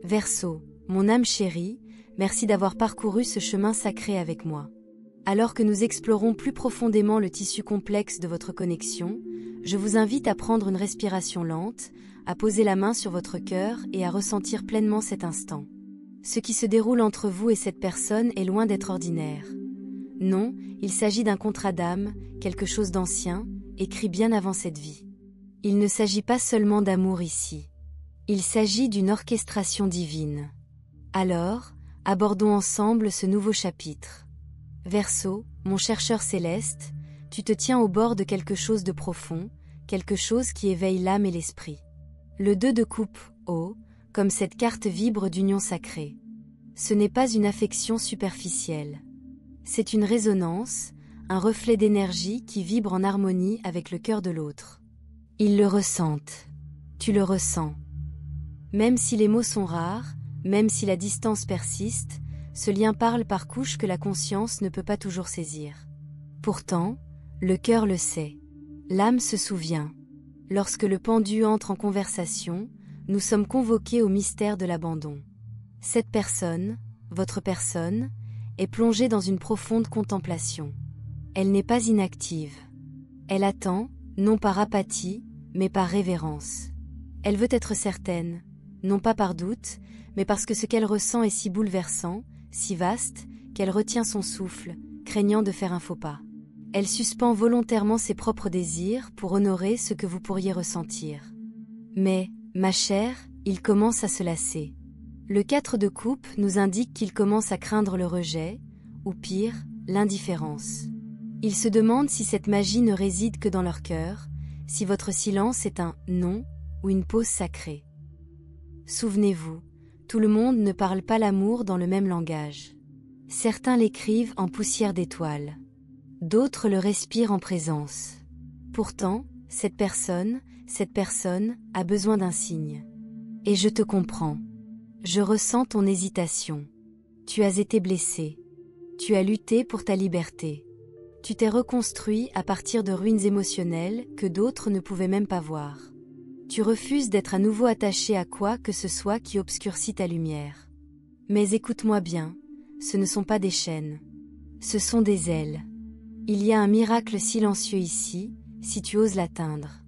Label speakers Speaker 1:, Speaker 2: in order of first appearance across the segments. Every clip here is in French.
Speaker 1: Verseau, mon âme chérie, merci d'avoir parcouru ce chemin sacré avec moi. Alors que nous explorons plus profondément le tissu complexe de votre connexion, je vous invite à prendre une respiration lente, à poser la main sur votre cœur et à ressentir pleinement cet instant. Ce qui se déroule entre vous et cette personne est loin d'être ordinaire. Non, il s'agit d'un contrat d'âme, quelque chose d'ancien, écrit bien avant cette vie. Il ne s'agit pas seulement d'amour ici. Il s'agit d'une orchestration divine. Alors, abordons ensemble ce nouveau chapitre. Verseau, mon chercheur céleste, tu te tiens au bord de quelque chose de profond, quelque chose qui éveille l'âme et l'esprit. Le 2 de coupe, haut, comme cette carte vibre d'union sacrée. Ce n'est pas une affection superficielle. C'est une résonance, un reflet d'énergie qui vibre en harmonie avec le cœur de l'autre. Ils le ressentent. Tu le ressens. Même si les mots sont rares, même si la distance persiste, ce lien parle par couches que la conscience ne peut pas toujours saisir. Pourtant, le cœur le sait. L'âme se souvient. Lorsque le pendu entre en conversation, nous sommes convoqués au mystère de l'abandon. Cette personne, votre personne, est plongée dans une profonde contemplation. Elle n'est pas inactive. Elle attend, non par apathie, mais par révérence. Elle veut être certaine, non pas par doute, mais parce que ce qu'elle ressent est si bouleversant, si vaste, qu'elle retient son souffle, craignant de faire un faux pas. Elle suspend volontairement ses propres désirs pour honorer ce que vous pourriez ressentir. Mais, ma chère, il commence à se lasser. Le 4 de coupe nous indique qu'il commence à craindre le rejet, ou pire, l'indifférence. Il se demande si cette magie ne réside que dans leur cœur, si votre silence est un « non » ou une pause sacrée. Souvenez-vous, tout le monde ne parle pas l'amour dans le même langage. Certains l'écrivent en poussière d'étoiles. D'autres le respirent en présence. Pourtant, cette personne a besoin d'un signe. Et je te comprends. Je ressens ton hésitation. Tu as été blessé. Tu as lutté pour ta liberté. Tu t'es reconstruit à partir de ruines émotionnelles que d'autres ne pouvaient même pas voir. Tu refuses d'être à nouveau attaché à quoi que ce soit qui obscurcit ta lumière. Mais écoute-moi bien, ce ne sont pas des chaînes. Ce sont des ailes. Il y a un miracle silencieux ici, si tu oses l'atteindre.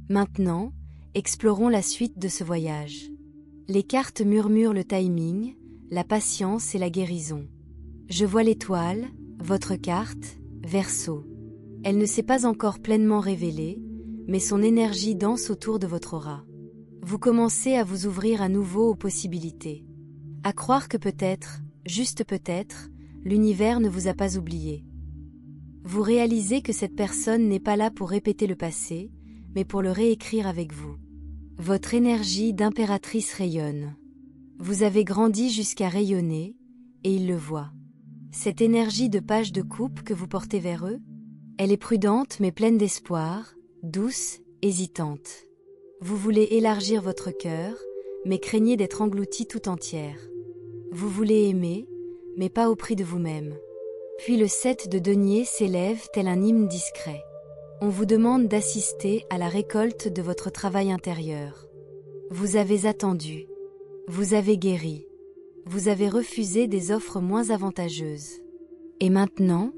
Speaker 1: Maintenant, explorons la suite de ce voyage. Les cartes murmurent le timing, la patience et la guérison. Je vois l'étoile, votre carte, Verseau. Elle ne s'est pas encore pleinement révélée, mais son énergie danse autour de votre aura. Vous commencez à vous ouvrir à nouveau aux possibilités. À croire que peut-être, juste peut-être, l'univers ne vous a pas oublié. Vous réalisez que cette personne n'est pas là pour répéter le passé, mais pour le réécrire avec vous. Votre énergie d'impératrice rayonne. Vous avez grandi jusqu'à rayonner, et ils le voient. Cette énergie de page de coupe que vous portez vers eux, elle est prudente mais pleine d'espoir, douce, hésitante. Vous voulez élargir votre cœur, mais craignez d'être engloutie tout entière. Vous voulez aimer, mais pas au prix de vous-même. Puis le 7 de denier s'élève tel un hymne discret. On vous demande d'assister à la récolte de votre travail intérieur. Vous avez attendu. Vous avez guéri. Vous avez refusé des offres moins avantageuses. Et maintenant,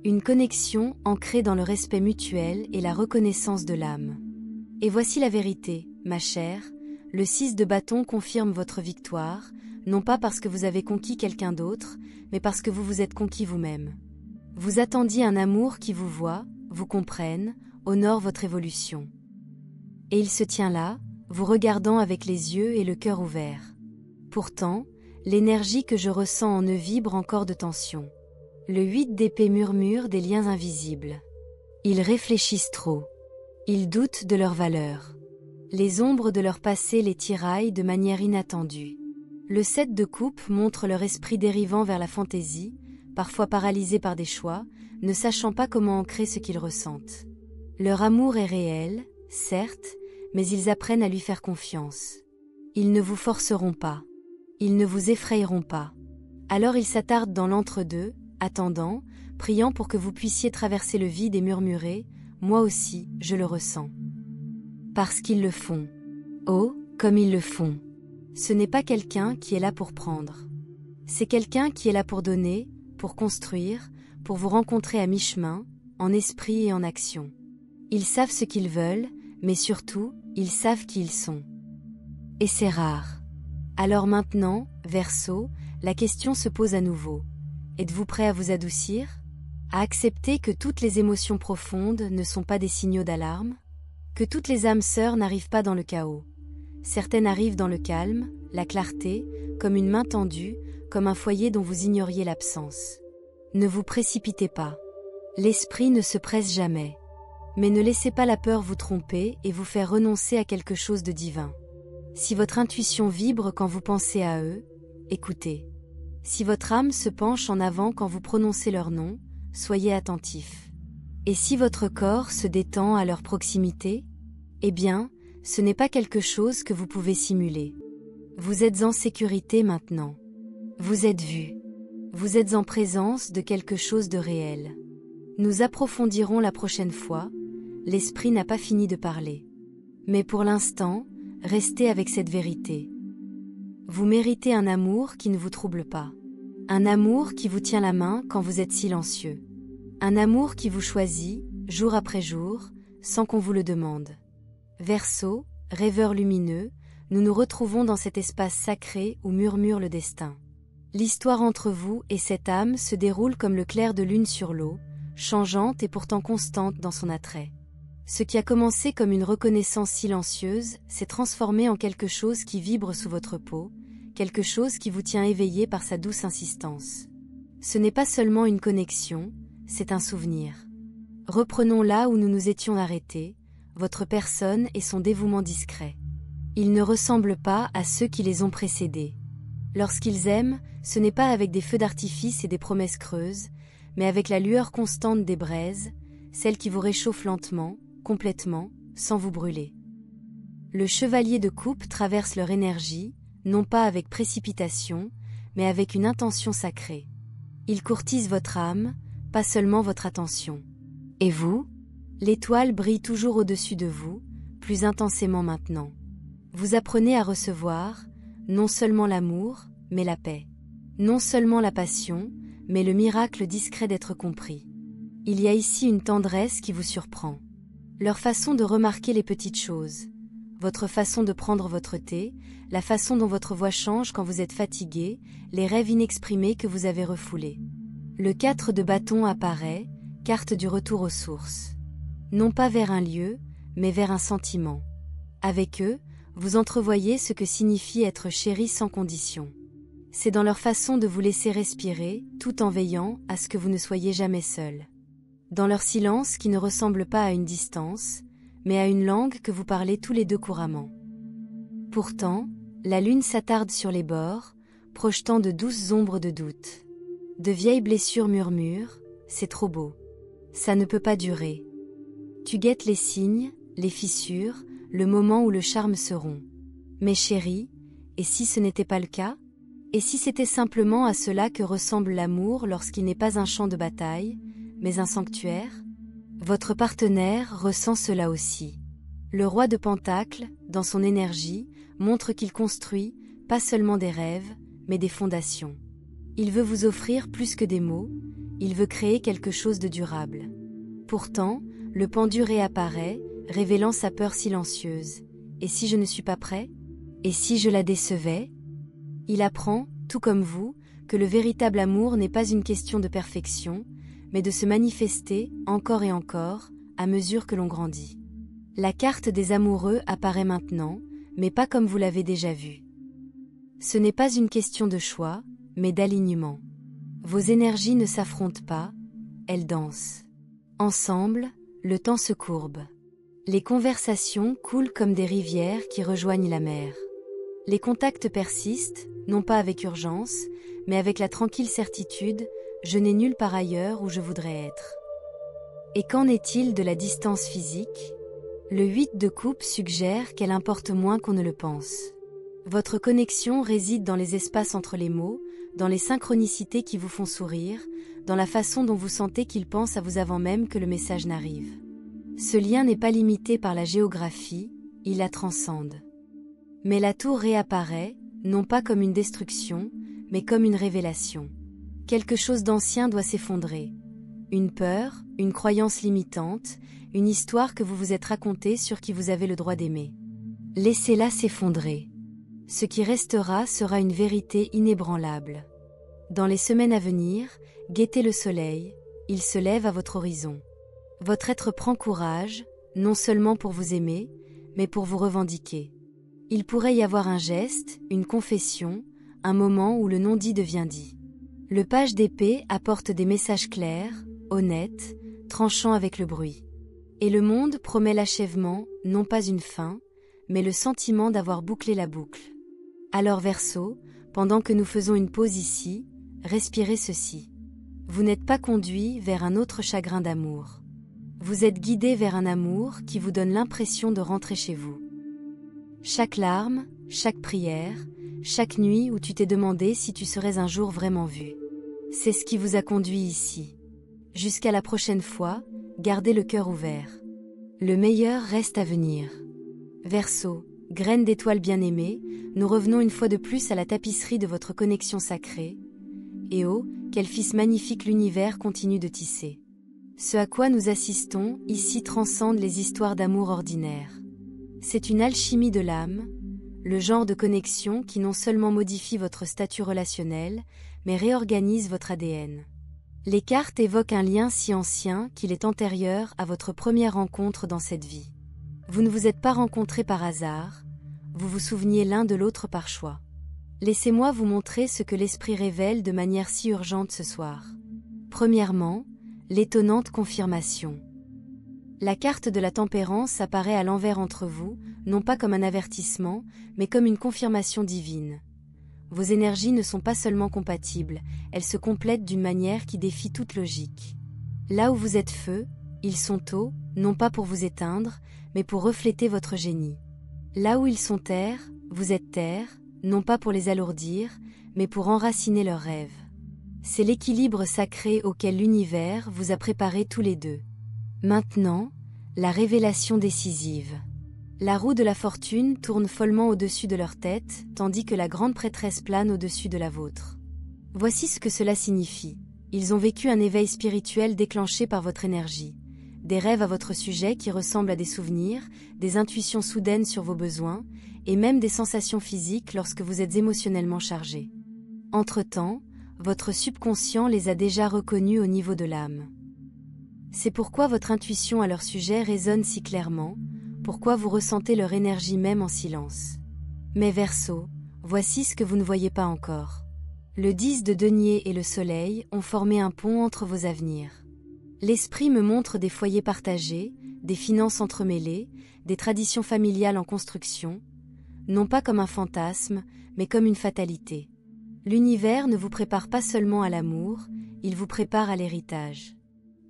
Speaker 1: une connexion ancrée dans le respect mutuel et la reconnaissance de l'âme. Et voici la vérité, ma chère, le 6 de bâton confirme votre victoire, non pas parce que vous avez conquis quelqu'un d'autre, mais parce que vous vous êtes conquis vous-même. Vous attendiez un amour qui vous voit, vous comprenne, honore votre évolution. Et il se tient là, vous regardant avec les yeux et le cœur ouvert. Pourtant, l'énergie que je ressens en eux vibre encore de tension. Le 8 d'épée murmure des liens invisibles. Ils réfléchissent trop. Ils doutent de leur valeur. Les ombres de leur passé les tiraillent de manière inattendue. Le 7 de coupe montre leur esprit dérivant vers la fantaisie, parfois paralysé par des choix, ne sachant pas comment ancrer ce qu'ils ressentent. Leur amour est réel, certes, mais ils apprennent à lui faire confiance. Ils ne vous forceront pas. Ils ne vous effrayeront pas. Alors ils s'attardent dans l'entre-deux, attendant, priant pour que vous puissiez traverser le vide et murmurer « Moi aussi, je le ressens ». Parce qu'ils le font. Oh, comme ils le font. Ce n'est pas quelqu'un qui est là pour prendre. C'est quelqu'un qui est là pour donner, pour construire, pour vous rencontrer à mi-chemin, en esprit et en action. Ils savent ce qu'ils veulent, mais surtout, ils savent qui ils sont. Et c'est rare. Alors maintenant, Verseau, la question se pose à nouveau. Êtes-vous prêt à vous adoucir? À accepter que toutes les émotions profondes ne sont pas des signaux d'alarme? Que toutes les âmes sœurs n'arrivent pas dans le chaos? Certaines arrivent dans le calme, la clarté, comme une main tendue, comme un foyer dont vous ignoriez l'absence. Ne vous précipitez pas. L'esprit ne se presse jamais. Mais ne laissez pas la peur vous tromper et vous faire renoncer à quelque chose de divin. Si votre intuition vibre quand vous pensez à eux, écoutez. Si votre âme se penche en avant quand vous prononcez leur nom, soyez attentif. Et si votre corps se détend à leur proximité, eh bien, ce n'est pas quelque chose que vous pouvez simuler. Vous êtes en sécurité maintenant. Vous êtes vu. Vous êtes en présence de quelque chose de réel. Nous approfondirons la prochaine fois, l'esprit n'a pas fini de parler. Mais pour l'instant, restez avec cette vérité. Vous méritez un amour qui ne vous trouble pas. Un amour qui vous tient la main quand vous êtes silencieux. Un amour qui vous choisit, jour après jour, sans qu'on vous le demande. Verseau, rêveur lumineux, nous nous retrouvons dans cet espace sacré où murmure le destin. L'histoire entre vous et cette âme se déroule comme le clair de lune sur l'eau, changeante et pourtant constante dans son attrait. Ce qui a commencé comme une reconnaissance silencieuse s'est transformé en quelque chose qui vibre sous votre peau, quelque chose qui vous tient éveillé par sa douce insistance. Ce n'est pas seulement une connexion, c'est un souvenir. Reprenons là où nous nous étions arrêtés, votre personne et son dévouement discret. Ils ne ressemblent pas à ceux qui les ont précédés. Lorsqu'ils aiment, ce n'est pas avec des feux d'artifice et des promesses creuses, mais avec la lueur constante des braises, celle qui vous réchauffe lentement, complètement, sans vous brûler. Le chevalier de coupe traverse leur énergie, non pas avec précipitation, mais avec une intention sacrée. Il courtise votre âme, pas seulement votre attention. Et vous? L'étoile brille toujours au-dessus de vous, plus intensément maintenant. Vous apprenez à recevoir, non seulement l'amour, mais la paix. Non seulement la passion, mais le miracle discret d'être compris. Il y a ici une tendresse qui vous surprend. Leur façon de remarquer les petites choses, votre façon de prendre votre thé, la façon dont votre voix change quand vous êtes fatigué, les rêves inexprimés que vous avez refoulés. Le 4 de bâton apparaît, carte du retour aux sources. Non pas vers un lieu, mais vers un sentiment. Avec eux, vous entrevoyez ce que signifie être chéri sans condition. C'est dans leur façon de vous laisser respirer, tout en veillant à ce que vous ne soyez jamais seul. Dans leur silence qui ne ressemble pas à une distance, mais à une langue que vous parlez tous les deux couramment. Pourtant, la lune s'attarde sur les bords, projetant de douces ombres de doute. De vieilles blessures murmurent, c'est trop beau. Ça ne peut pas durer. Tu guettes les signes, les fissures, le moment où le charme se rompt. Mais chérie, et si ce n'était pas le cas? Et si c'était simplement à cela que ressemble l'amour lorsqu'il n'est pas un champ de bataille, mais un sanctuaire? Votre partenaire ressent cela aussi. Le roi de Pentacles, dans son énergie, montre qu'il construit, pas seulement des rêves, mais des fondations. Il veut vous offrir plus que des mots, il veut créer quelque chose de durable. Pourtant, le pendu réapparaît, révélant sa peur silencieuse. Et si je ne suis pas prêt? Et si je la décevais? Il apprend, tout comme vous, que le véritable amour n'est pas une question de perfection, mais de se manifester, encore et encore, à mesure que l'on grandit. La carte des amoureux apparaît maintenant, mais pas comme vous l'avez déjà vu. Ce n'est pas une question de choix, mais d'alignement. Vos énergies ne s'affrontent pas, elles dansent. Ensemble, le temps se courbe. Les conversations coulent comme des rivières qui rejoignent la mer. Les contacts persistent, non pas avec urgence, mais avec la tranquille certitude « je n'ai nulle part ailleurs où je voudrais être ». Et qu'en est-il de la distance physique? Le 8 de coupe suggère qu'elle importe moins qu'on ne le pense. Votre connexion réside dans les espaces entre les mots, dans les synchronicités qui vous font sourire, dans la façon dont vous sentez qu'il pense à vous avant même que le message n'arrive. Ce lien n'est pas limité par la géographie, il la transcende. Mais la tour réapparaît, non pas comme une destruction, mais comme une révélation. Quelque chose d'ancien doit s'effondrer. Une peur, une croyance limitante, une histoire que vous vous êtes racontée sur qui vous avez le droit d'aimer. Laissez-la s'effondrer. Ce qui restera sera une vérité inébranlable. Dans les semaines à venir, guettez le soleil, il se lève à votre horizon. Votre être prend courage, non seulement pour vous aimer, mais pour vous revendiquer. Il pourrait y avoir un geste, une confession, un moment où le non-dit devient dit. Le page d'épée apporte des messages clairs, honnêtes, tranchant avec le bruit. Et le monde promet l'achèvement, non pas une fin, mais le sentiment d'avoir bouclé la boucle. Alors Verseau, pendant que nous faisons une pause ici, respirez ceci. Vous n'êtes pas conduit vers un autre chagrin d'amour. Vous êtes guidé vers un amour qui vous donne l'impression de rentrer chez vous. Chaque larme, chaque prière, chaque nuit où tu t'es demandé si tu serais un jour vraiment vu. C'est ce qui vous a conduit ici. Jusqu'à la prochaine fois, gardez le cœur ouvert. Le meilleur reste à venir. Verseau, graine d'étoile bien-aimée, nous revenons une fois de plus à la tapisserie de votre connexion sacrée. Et oh, quel fils magnifique l'univers continue de tisser. Ce à quoi nous assistons, ici transcende les histoires d'amour ordinaires. C'est une alchimie de l'âme, le genre de connexion qui non seulement modifie votre statut relationnel, mais réorganise votre ADN. Les cartes évoquent un lien si ancien qu'il est antérieur à votre première rencontre dans cette vie. Vous ne vous êtes pas rencontrés par hasard, vous vous souveniez l'un de l'autre par choix. Laissez-moi vous montrer ce que l'esprit révèle de manière si urgente ce soir. Premièrement, l'étonnante confirmation. La carte de la tempérance apparaît à l'envers entre vous, non pas comme un avertissement, mais comme une confirmation divine. Vos énergies ne sont pas seulement compatibles, elles se complètent d'une manière qui défie toute logique. Là où vous êtes feu, ils sont eau, non pas pour vous éteindre, mais pour refléter votre génie. Là où ils sont terre, vous êtes terre, non pas pour les alourdir, mais pour enraciner leurs rêves. C'est l'équilibre sacré auquel l'univers vous a préparé tous les deux. Maintenant, la révélation décisive. La roue de la fortune tourne follement au-dessus de leur tête, tandis que la grande prêtresse plane au-dessus de la vôtre. Voici ce que cela signifie. Ils ont vécu un éveil spirituel déclenché par votre énergie. Des rêves à votre sujet qui ressemblent à des souvenirs, des intuitions soudaines sur vos besoins, et même des sensations physiques lorsque vous êtes émotionnellement chargé. Entre-temps, votre subconscient les a déjà reconnus au niveau de l'âme. C'est pourquoi votre intuition à leur sujet résonne si clairement, pourquoi vous ressentez leur énergie même en silence. Mais Verseau, voici ce que vous ne voyez pas encore. Le 10 de denier et le soleil ont formé un pont entre vos avenirs. L'esprit me montre des foyers partagés, des finances entremêlées, des traditions familiales en construction, non pas comme un fantasme, mais comme une fatalité. L'univers ne vous prépare pas seulement à l'amour, il vous prépare à l'héritage.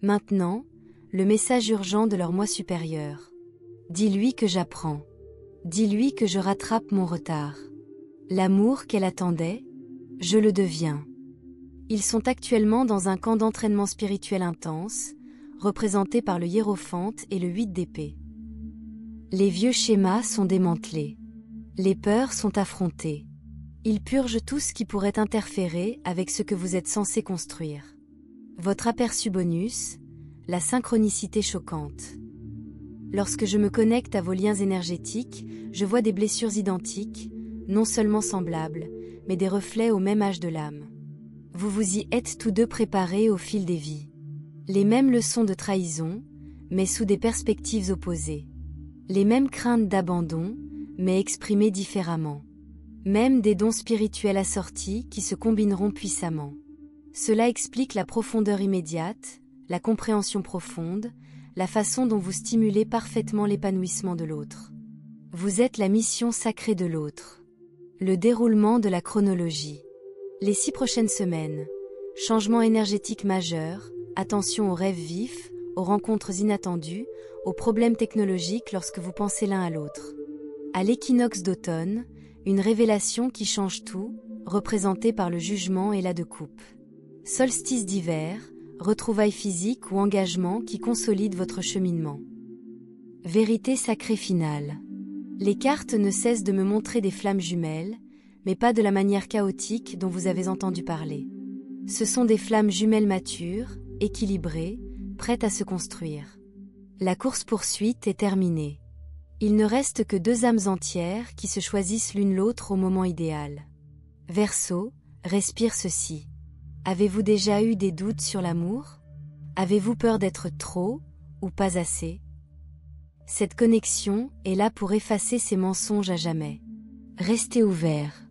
Speaker 1: Maintenant, le message urgent de leur moi supérieur. Dis-lui que j'apprends. Dis-lui que je rattrape mon retard. L'amour qu'elle attendait, je le deviens. Ils sont actuellement dans un camp d'entraînement spirituel intense, représenté par le hiérophante et le 8 d'épée. Les vieux schémas sont démantelés. Les peurs sont affrontées. Ils purgent tout ce qui pourrait interférer avec ce que vous êtes censé construire. Votre aperçu bonus, la synchronicité choquante. Lorsque je me connecte à vos liens énergétiques, je vois des blessures identiques, non seulement semblables, mais des reflets au même âge de l'âme. Vous vous y êtes tous deux préparés au fil des vies. Les mêmes leçons de trahison, mais sous des perspectives opposées. Les mêmes craintes d'abandon, mais exprimées différemment. Même des dons spirituels assortis qui se combineront puissamment. Cela explique la profondeur immédiate, la compréhension profonde, la façon dont vous stimulez parfaitement l'épanouissement de l'autre. Vous êtes la mission sacrée de l'autre. Le déroulement de la chronologie. Les 6 prochaines semaines. Changement énergétique majeur, attention aux rêves vifs, aux rencontres inattendues, aux problèmes technologiques lorsque vous pensez l'un à l'autre. À l'équinoxe d'automne, une révélation qui change tout, représentée par le jugement et la de coupe. Solstice d'hiver, retrouvailles physiques ou engagement qui consolident votre cheminement. Vérité sacrée finale. Les cartes ne cessent de me montrer des flammes jumelles, mais pas de la manière chaotique dont vous avez entendu parler. Ce sont des flammes jumelles matures, équilibrées, prêtes à se construire. La course-poursuite est terminée. Il ne reste que 2 âmes entières qui se choisissent l'une l'autre au moment idéal. Verseau, respire ceci. Avez-vous déjà eu des doutes sur l'amour? Avez-vous peur d'être trop ou pas assez? Cette connexion est là pour effacer ces mensonges à jamais. Restez ouverts.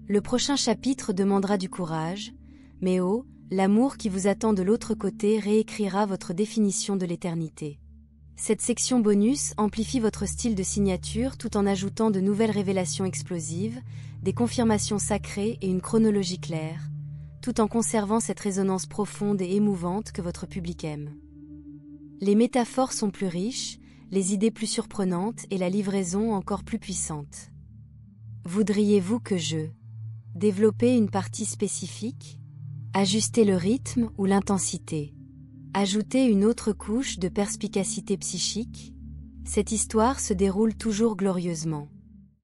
Speaker 1: Le prochain chapitre demandera du courage, mais oh, l'amour qui vous attend de l'autre côté réécrira votre définition de l'éternité. Cette section bonus amplifie votre style de signature tout en ajoutant de nouvelles révélations explosives, des confirmations sacrées et une chronologie claire, tout en conservant cette résonance profonde et émouvante que votre public aime. Les métaphores sont plus riches, les idées plus surprenantes et la livraison encore plus puissante. Voudriez-vous que je développe une partie spécifique? Ajuster le rythme ou l'intensité? Ajouter une autre couche de perspicacité psychique? Cette histoire se déroule toujours glorieusement.